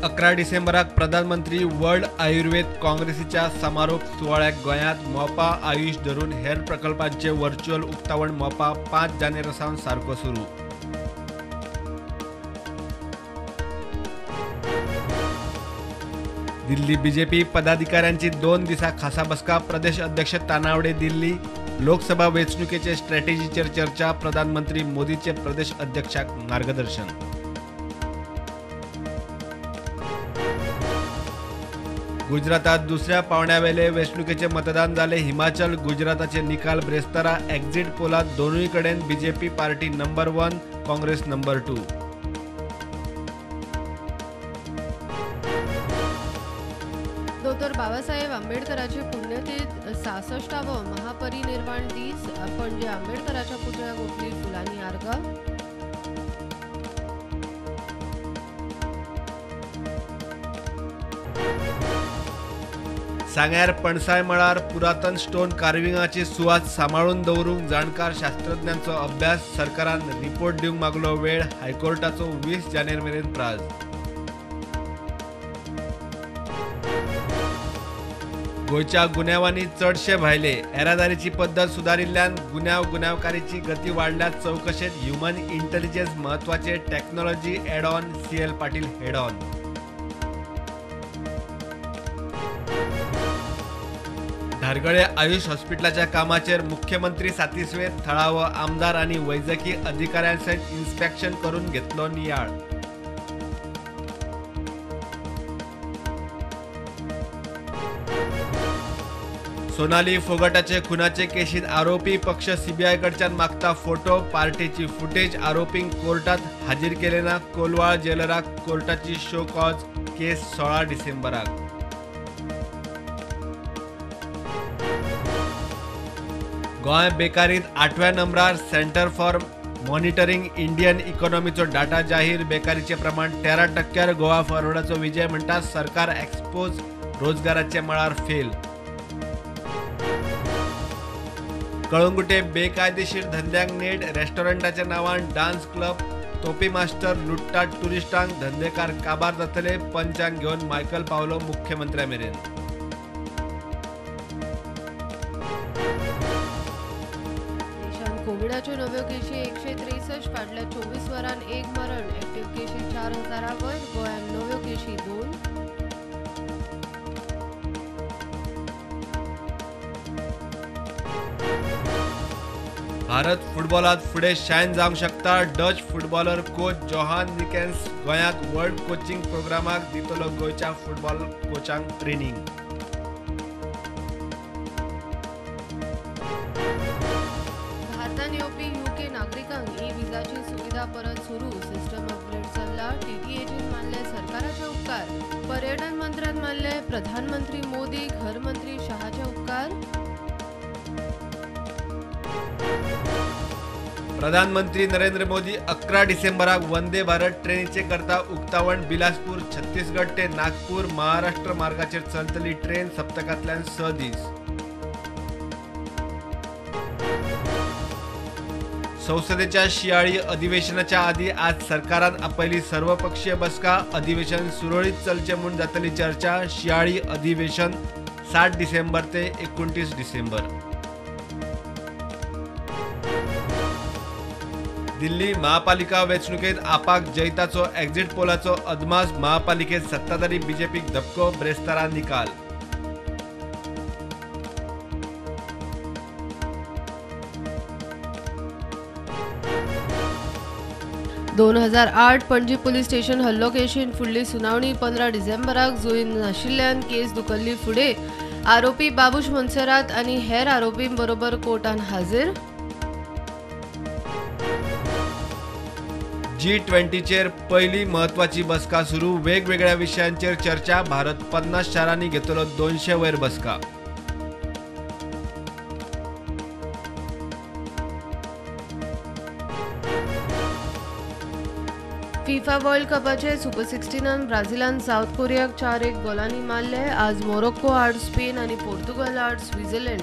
11 डिसेंबराक प्रधानमंत्री वर्ल्ड आयुर्वेद काँग्रेसीच्या समारोप सुवाळ्याक गोंयांत मोपा आयुष धरून हेर प्रकल्पांचे व्हर्च्युअल उक्तावण मोपा 5 जानेवारी सारको सुरू। दिल्ली बीजेपी पदाधिकाऱ्यांची 2 दिसा खासा बसका। प्रदेश अध्यक्ष तानावडे दिल्ली। लोकसभा वेंचणुकेचे स्ट्रॅटेजीचेर चर्चा। प्रधानमंत्री मोदीचे प्रदेश अध्यक्षाक मार्गदर्शन। गुजरातात दुसऱ्या पावण्यावेले वेंचणुकेचे मतदान जाले। हिमाचल गुजराताचे निकाल ब्रेस्तारा। एक्झिट पोलात दोनूय कडेन BJP party number 1, Congress number 2। डॉ. बाबासाहेब आंबेडकरांची पुण्यतिथी 66वा महापरिनिर्वाण दीस। पणजे आंबेडकरांच्या पुतळ्याक ओपली फुलांनी आर्ग। सांग्यार पणसाय मळार पुरातन स्टोन कार्विंगाची सुवात सांबाळून दवरूंक जाणकार शास्त्रज्ञांचो अभ्यास। सरकारान रिपोर्ट दिवंक मागलो वेळ। हायकोर्टाचो 20 जानेर मेरेन प्राझ। गोंयच्या गुन्यांवांनी चडशे भायले। येरादारीची पद्दत सुदारिल्ल्यान गुन्यांवकारीची गती वाडल्या। चवकशेत ह्युमन इंटेलिजन्स महत्वाचे। Technology add on. CL Patil head on. धारगळे आयुष हॉस्पिटलाच्या कामाचेर मुख्यमंत्री सातिस्वे थळावो। आमदार आनी वैजकी अधिकाऱ्यांसयत इन्स्पेक्शन करून घेतलो नियाळ। सोनाली फोगटाचे खुनाचे केशीत आरोपी पक्ष CBI कडच्यान मागता फोटो। पार्टीची फुटेज आरोपींक कोर्टात हाजीर केले ना। कोलवाळ जेलराक कोर्टाची शो कॉज। केस 16 डिसेंबराक। गोंय बेकारीत 8व्या नंबरार। सेंटर फॉर मॉनिटरिंग इंडियन इकॉनॉमीचो डाटा जाहीर। बेकारीचे प्रमाण 13% गोवा फॉरवर्डाचो विजय म्हणटा सरकार। एक्सपोज रोजगाराचे मळार फेल। कळंगुटे बेकायदेशीर धंद्यांक नेट। रेस्टॉरंटाच्या नांवान डान्स क्लब। तोपी मास्टर लुटतात टुरिस्टांक। धंदेकार काबार जातले। पंचांक घेवन मायकल पावलो मुख्यमंत्र्या मेरेन। देशांत कोविडाच्यो नव्यो केशी 163। फाटल्या 24 वरांत 1 मरण। एक्टिव्ह केशी 4000 वयर। गोंयांत नव्यो केशी 2। भारत फुटबॉलात फुडें शायन जावंक शकता। डच फुटबॉलर कोच जोहान निकेन्स गोंयाक वर्ल्ड कोचिंग प्रोग्रामाक दितलो गोंयच्या फुटबॉल कोचांक ट्रेनिंग। भारतान येवपी UK नागरिकांक ई-विजाची सुविधा परत सुरू। सिस्टम अपग्रेड चल्ला। TTAचेर मानले सरकाराचे उपकार। पर्यटन मंत्र्यान मानले प्रधानमंत्री मोदी घर मंत्री शहाचे उपकार। प्रधानमंत्री नरेंद्र मोदी 11 डिसेंबराक वंदे भारत ट्रेनीचे करता उक्तावण। बिलासपूर छत्तीसगड ते नागपूर महाराष्ट्र मार्गाचेर चलतली ट्रेन। सप्तकांतल्यान 6 दीस। संसदेच्या शियाळी अधिवेशनाच्या आदी आज सरकारान आपयली सर्वपक्षीय बसका। अधिवेशन सुरळीत चलचे म्हूण जातली चर्चा। शियाळी अधिवेशन 7 डिसेंबर ते 29 डिसेंबर। दिल्ली महापालिका वेंचणुकेत आपाक जैताचो एक्झिट पोलाचो अदमास। महापालिकेत सत्ताधारी बीजेपीक धपको। ब्रेस्तारा निकाल। – 2008 पणजी पुलीस स्टेशन हल्लो केशीन फुडली सुनावणी 15 डिसेंबराक। जुळीन नाशिल्ल्यान केस धुकल्ली फुडें। आरोपी बाबूश मोन्सेरात आनी हेर आरोपीं बरोबर कोर्टान हाजीर। G20चेर पहिली महत्वाची बसका सुरू। वेगवेगळ्या विशयांचेर चर्चा। भारत 50 शारांनी घेतलो 200 वयर बसका। फिफा वर्ल्ड कपाचे सुपर 16 ब्राझीलान साउथ कोरियाक 4-1 गोलांनी मारले। आज मोरोक्को आड स्पेन आनी पोर्तुगाल आड स्वित्झर्लंड।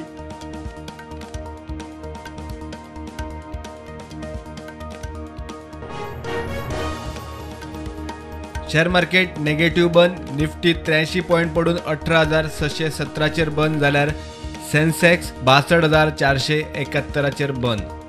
शेअर मार्केट नेगेटिव्ह बंद. निफ्टी 83 पॉईंट पडून 18,617 बंद जाल्यार सेन्सेक्स 62,471 बंद.